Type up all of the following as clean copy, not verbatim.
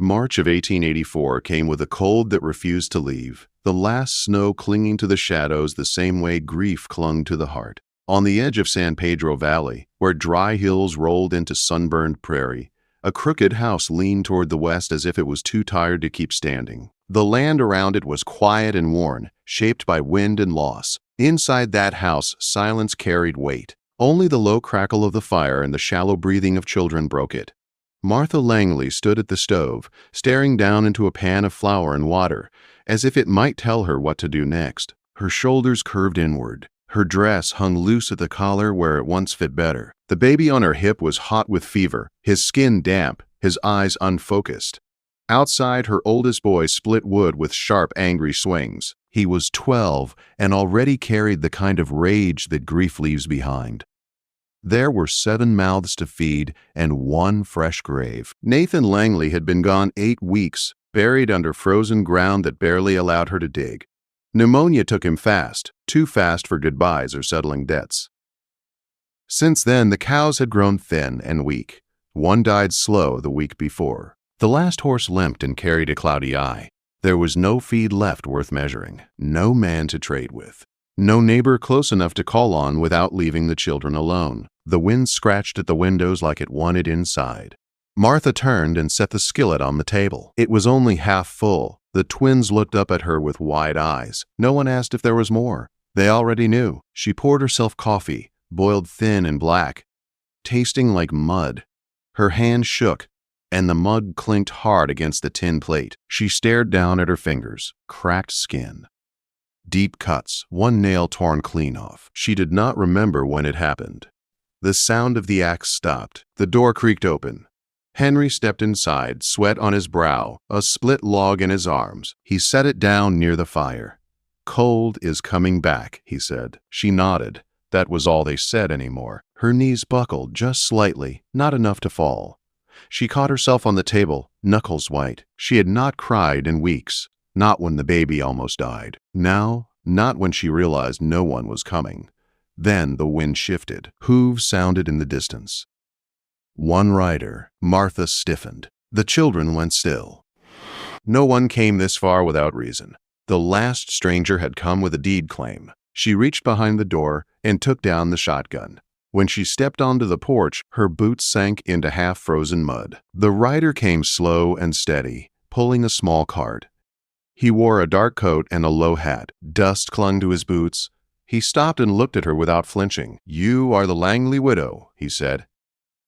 March of 1884 came with a cold that refused to leave, the last snow clinging to the shadows the same way grief clung to the heart. On the edge of San Pedro Valley, where dry hills rolled into sunburned prairie, a crooked house leaned toward the west as if it was too tired to keep standing. The land around it was quiet and worn, shaped by wind and loss. Inside that house, silence carried weight. Only the low crackle of the fire and the shallow breathing of children broke it. Martha Langley stood at the stove, staring down into a pan of flour and water, as if it might tell her what to do next. Her shoulders curved inward. Her dress hung loose at the collar where it once fit better. The baby on her hip was hot with fever, his skin damp, his eyes unfocused. Outside, her oldest boy split wood with sharp, angry swings. He was 12 and already carried the kind of rage that grief leaves behind. There were 7 mouths to feed and 1 fresh grave. Nathan Langley had been gone 8 weeks, buried under frozen ground that barely allowed her to dig. Pneumonia took him fast, too fast for goodbyes or settling debts. Since then, the cows had grown thin and weak. One died slow the week before. The last horse limped and carried a cloudy eye. There was no feed left worth measuring, no man to trade with. No neighbor close enough to call on without leaving the children alone. The wind scratched at the windows like it wanted inside. Martha turned and set the skillet on the table. It was only half full. The twins looked up at her with wide eyes. No one asked if there was more. They already knew. She poured herself coffee, boiled thin and black, tasting like mud. Her hand shook, and the mug clinked hard against the tin plate. She stared down at her fingers, cracked skin. Deep cuts, one nail torn clean off. She did not remember when it happened. The sound of the axe stopped. The door creaked open. Henry stepped inside, sweat on his brow, a split log in his arms. He set it down near the fire. "Cold is coming back," he said. She nodded. That was all they said anymore. Her knees buckled just slightly, not enough to fall. She caught herself on the table, knuckles white. She had not cried in weeks. Not when the baby almost died. Now, not when she realized no one was coming. Then the wind shifted. Hooves sounded in the distance. One rider. Martha stiffened. The children went still. No one came this far without reason. The last stranger had come with a deed claim. She reached behind the door and took down the shotgun. When she stepped onto the porch, her boots sank into half-frozen mud. The rider came slow and steady, pulling a small cart. He wore a dark coat and a low hat. Dust clung to his boots. He stopped and looked at her without flinching. "You are the Langley widow," he said.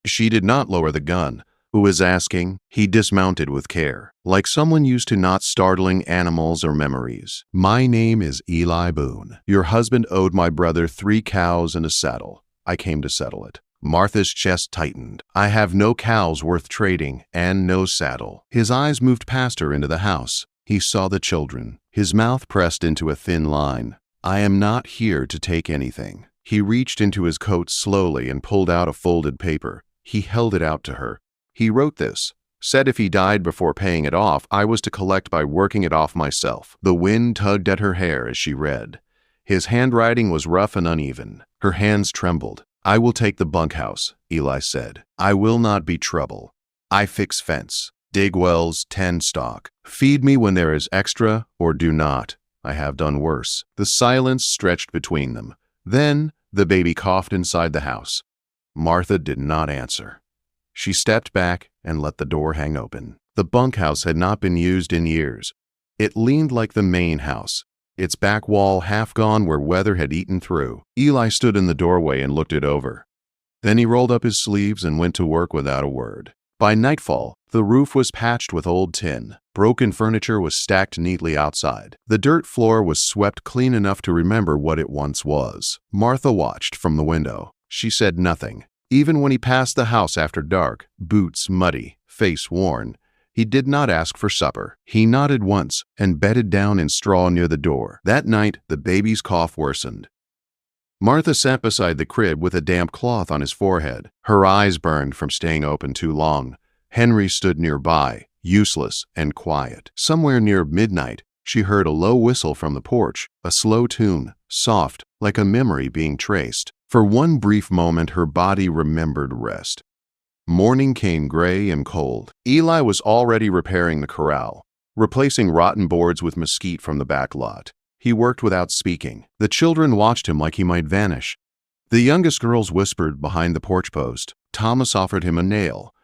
She did not lower the gun. "Who is asking?" He dismounted with care, like someone used to not startling animals or memories. "My name is Eli Boone. Your husband owed my brother 3 cows and a saddle. I came to settle it." Martha's chest tightened. "I have no cows worth trading and no saddle." His eyes moved past her into the house. He saw the children. His mouth pressed into a thin line. "I am not here to take anything." He reached into his coat slowly and pulled out a folded paper. He held it out to her. He wrote this. Said if he died before paying it off, I was to collect by working it off myself. The wind tugged at her hair as she read. His handwriting was rough and uneven. Her hands trembled. "I will take the bunkhouse," Eli said. "I will not be trouble. I fix fence. Dig wells, tend stock. Feed me when there is extra, or do not. I have done worse." The silence stretched between them. Then the baby coughed inside the house. Martha did not answer. She stepped back and let the door hang open. The bunkhouse had not been used in years. It leaned like the main house, its back wall half gone where weather had eaten through. Eli stood in the doorway and looked it over. Then he rolled up his sleeves and went to work without a word. By nightfall, the roof was patched with old tin. Broken furniture was stacked neatly outside. The dirt floor was swept clean enough to remember what it once was. Martha watched from the window. She said nothing. Even when he passed the house after dark, boots muddy, face worn, he did not ask for supper. He nodded once and bedded down in straw near the door. That night, the baby's cough worsened. Martha sat beside the crib with a damp cloth on his forehead. Her eyes burned from staying open too long. Henry stood nearby, useless and quiet. Somewhere near midnight, she heard a low whistle from the porch, a slow tune, soft, like a memory being traced. For one brief moment, her body remembered rest. Morning came gray and cold. Eli was already repairing the corral, replacing rotten boards with mesquite from the back lot. He worked without speaking. The children watched him like he might vanish. The youngest girls whispered behind the porch post. Thomas offered him a nail.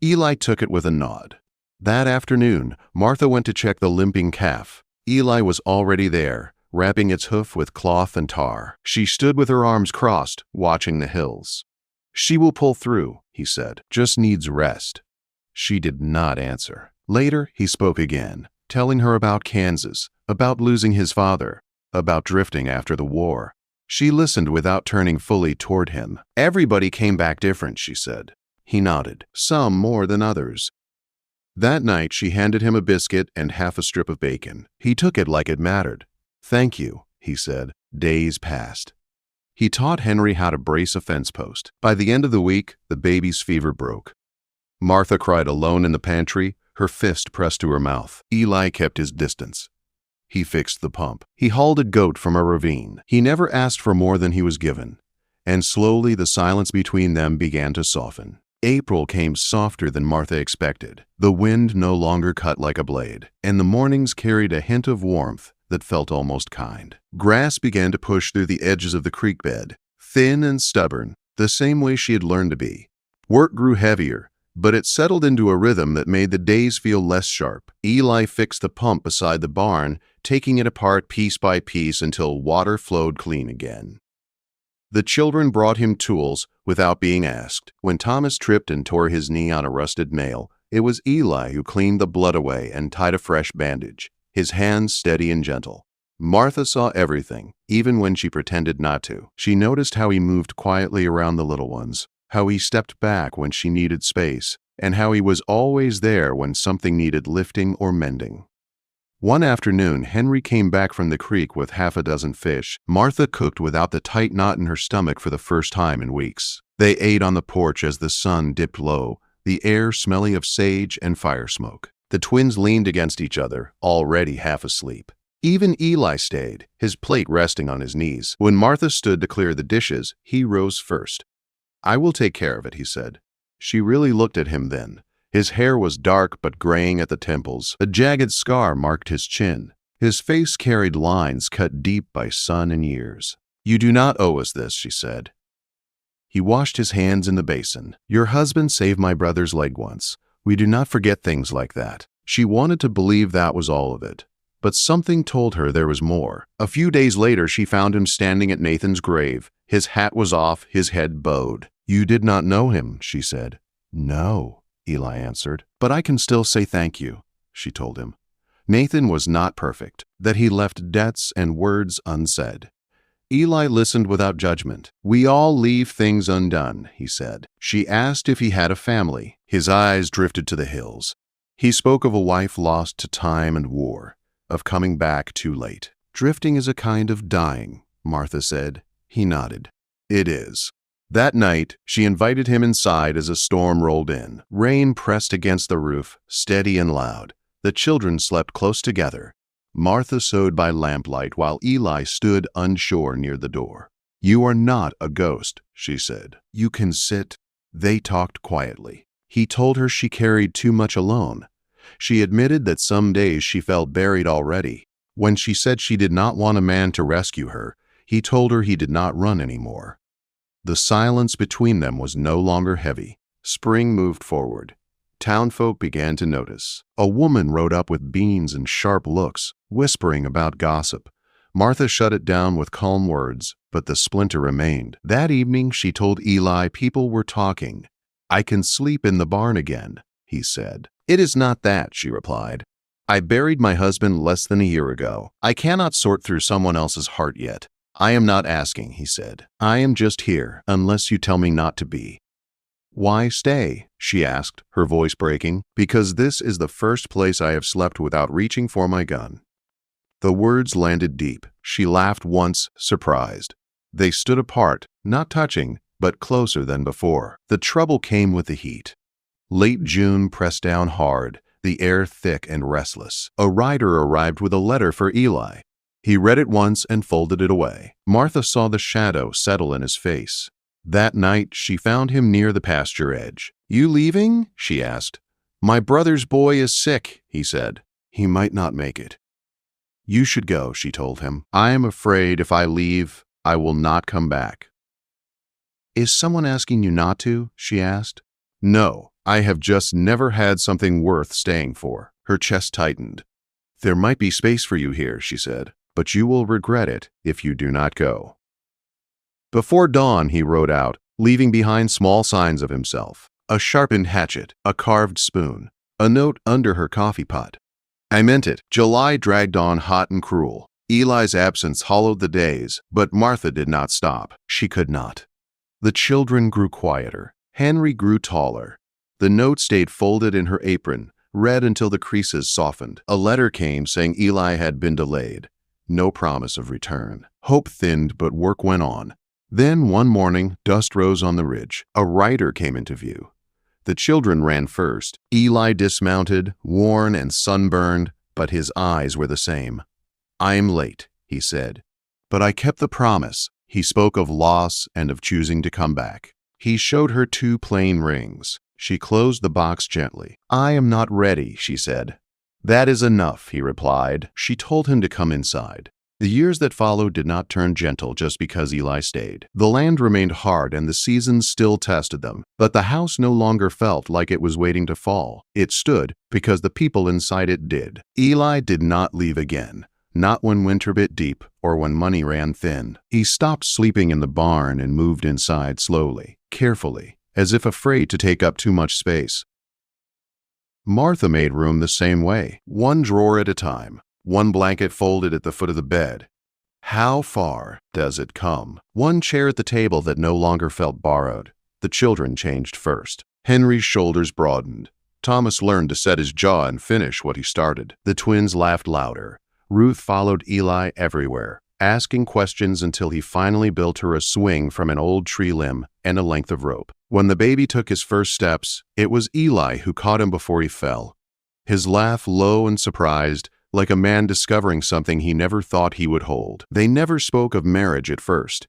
Eli took it with a nod. That afternoon, Martha went to check the limping calf. Eli was already there, wrapping its hoof with cloth and tar. She stood with her arms crossed, watching the hills. "She will pull through," he said. "Just needs rest." She did not answer. Later, he spoke again, telling her about Kansas, about losing his father, about drifting after the war. She listened without turning fully toward him. "Everybody came back different," she said. He nodded, "some more than others." That night, she handed him a biscuit and half a strip of bacon. He took it like it mattered. "Thank you," he said. Days passed. He taught Henry how to brace a fence post. By the end of the week, the baby's fever broke. Martha cried alone in the pantry, her fist pressed to her mouth. Eli kept his distance. He fixed the pump. He hauled a goat from a ravine. He never asked for more than he was given. And slowly the silence between them began to soften. April came softer than Martha expected. The wind no longer cut like a blade, and the mornings carried a hint of warmth that felt almost kind. Grass began to push through the edges of the creek bed, thin and stubborn, the same way she had learned to be. Work grew heavier, but it settled into a rhythm that made the days feel less sharp. Eli fixed the pump beside the barn, taking it apart piece by piece until water flowed clean again. The children brought him tools without being asked. When Thomas tripped and tore his knee on a rusted nail, it was Eli who cleaned the blood away and tied a fresh bandage, his hands steady and gentle. Martha saw everything, even when she pretended not to. She noticed how he moved quietly around the little ones, how he stepped back when she needed space, and how he was always there when something needed lifting or mending. One afternoon, Henry came back from the creek with half a dozen fish. Martha cooked without the tight knot in her stomach for the first time in weeks. They ate on the porch as the sun dipped low, the air smelly of sage and fire smoke. The twins leaned against each other, already half asleep. Even Eli stayed, his plate resting on his knees. When Martha stood to clear the dishes, he rose first. "I will take care of it," he said. She really looked at him then. His hair was dark but graying at the temples. A jagged scar marked his chin. His face carried lines cut deep by sun and years. "You do not owe us this," she said. He washed his hands in the basin. "Your husband saved my brother's leg once. We do not forget things like that." She wanted to believe that was all of it, but something told her there was more. A few days later, she found him standing at Nathan's grave. His hat was off, his head bowed. "You did not know him," she said. "No," Eli answered. "But I can still say thank you," she told him. Nathan was not perfect, that he left debts and words unsaid. Eli listened without judgment. "We all leave things undone," he said. She asked if he had a family. His eyes drifted to the hills. He spoke of a wife lost to time and war, of coming back too late. "Drifting is a kind of dying," Martha said. He nodded. "It is." That night, she invited him inside as a storm rolled in. Rain pressed against the roof, steady and loud. The children slept close together. Martha sewed by lamplight while Eli stood unsure near the door. "You are not a ghost," she said. "You can sit." They talked quietly. He told her she carried too much alone. She admitted that some days she felt buried already. When she said she did not want a man to rescue her, he told her he did not run anymore. The silence between them was no longer heavy. Spring moved forward. Townfolk began to notice. A woman rode up with beans and sharp looks, whispering about gossip. Martha shut it down with calm words, but the splinter remained. That evening, she told Eli people were talking. "I can sleep in the barn again," he said. "It is not that," she replied. "I buried my husband less than a year ago. I cannot sort through someone else's heart yet." "I am not asking," he said. "I am just here, unless you tell me not to be." "Why stay?" she asked, her voice breaking. "Because this is the first place I have slept without reaching for my gun." The words landed deep. She laughed once, surprised. They stood apart, not touching, but closer than before. The trouble came with the heat. Late June pressed down hard, the air thick and restless. A rider arrived with a letter for Eli. He read it once and folded it away. Martha saw the shadow settle in his face. That night, she found him near the pasture edge. "You leaving?" she asked. "My brother's boy is sick," he said. "He might not make it." "You should go," she told him. "I am afraid if I leave, I will not come back." "Is someone asking you not to?" she asked. "No, I have just never had something worth staying for." Her chest tightened. "There might be space for you here," she said, "but you will regret it if you do not go." Before dawn, he rode out, leaving behind small signs of himself: a sharpened hatchet, a carved spoon, a note under her coffee pot. "I meant it." July dragged on hot and cruel. Eli's absence hollowed the days, but Martha did not stop. She could not. The children grew quieter. Henry grew taller. The note stayed folded in her apron, red until the creases softened. A letter came saying Eli had been delayed. No promise of return. Hope thinned, but work went on. Then one morning, dust rose on the ridge. A rider came into view. The children ran first. Eli dismounted, worn and sunburned, but his eyes were the same. "I am late," he said. "But I kept the promise." He spoke of loss and of choosing to come back. He showed her 2 plain rings. She closed the box gently. "I am not ready," she said. "That is enough," he replied. She told him to come inside. The years that followed did not turn gentle just because Eli stayed. The land remained hard and the seasons still tested them, but the house no longer felt like it was waiting to fall. It stood because the people inside it did. Eli did not leave again. Not when winter bit deep or when money ran thin. He stopped sleeping in the barn and moved inside slowly, carefully, as if afraid to take up too much space. Martha made room the same way, one drawer at a time, one blanket folded at the foot of the bed. How far does it come? One chair at the table that no longer felt borrowed. The children changed first. Henry's shoulders broadened. Thomas learned to set his jaw and finish what he started. The twins laughed louder. Ruth followed Eli everywhere, asking questions until he finally built her a swing from an old tree limb and a length of rope. When the baby took his first steps, it was Eli who caught him before he fell. His laugh low and surprised, like a man discovering something he never thought he would hold. They never spoke of marriage at first.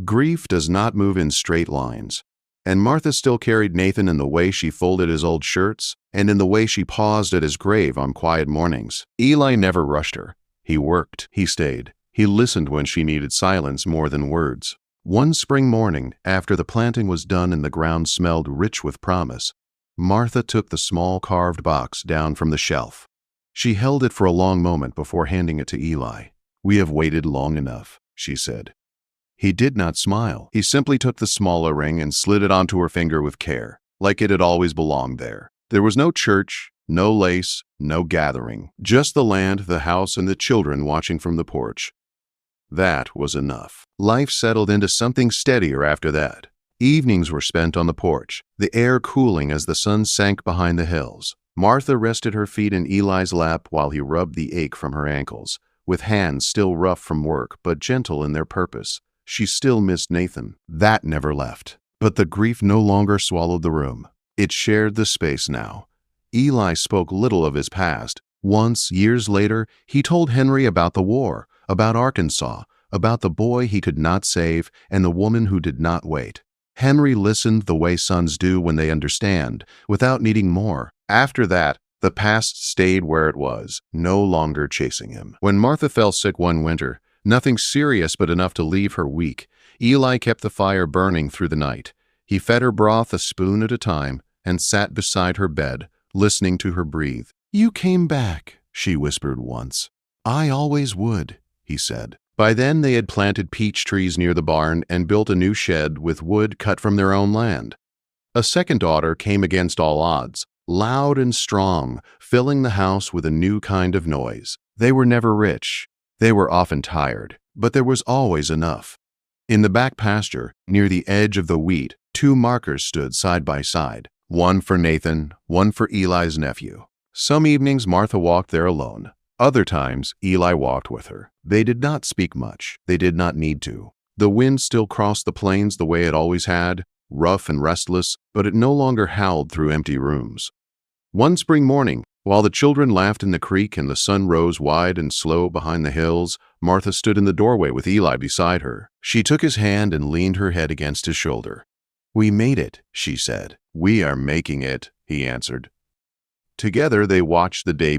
Grief does not move in straight lines. And Martha still carried Nathan in the way she folded his old shirts and in the way she paused at his grave on quiet mornings. Eli never rushed her. He worked. He stayed. He listened when she needed silence more than words. One spring morning, after the planting was done and the ground smelled rich with promise, Martha took the small carved box down from the shelf. She held it for a long moment before handing it to Eli. "We have waited long enough," she said. He did not smile. He simply took the smaller ring and slid it onto her finger with care, like it had always belonged there. There was no church, no lace, no gathering, just the land, the house, and the children watching from the porch. That was enough. Life settled into something steadier after that. Evenings were spent on the porch, the air cooling as the sun sank behind the hills. Martha rested her feet in Eli's lap while he rubbed the ache from her ankles, with hands still rough from work but gentle in their purpose. She still missed Nathan. That never left. But the grief no longer swallowed the room. It shared the space now. Eli spoke little of his past. Once, years later, he told Henry about the war, about Arkansas, about the boy he could not save and the woman who did not wait. Henry listened the way sons do when they understand, without needing more. After that, the past stayed where it was, no longer chasing him. When Martha fell sick one winter, nothing serious but enough to leave her weak, Eli kept the fire burning through the night. He fed her broth a spoon at a time and sat beside her bed, listening to her breathe. "You came back," she whispered once. "I always would," he said. By then they had planted peach trees near the barn and built a new shed with wood cut from their own land. A second daughter came against all odds, loud and strong, filling the house with a new kind of noise. They were never rich. They were often tired, but there was always enough. In the back pasture, near the edge of the wheat, 2 markers stood side by side, one for Nathan, one for Eli's nephew. Some evenings Martha walked there alone. Other times, Eli walked with her. They did not speak much. They did not need to. The wind still crossed the plains the way it always had, rough and restless, but it no longer howled through empty rooms. One spring morning, While the children laughed in the creek and the sun rose wide and slow behind the hills, Martha stood in the doorway with Eli beside her. She took his hand and leaned her head against his shoulder. "We made it," she said. "We are making it," he answered. Together they watched the day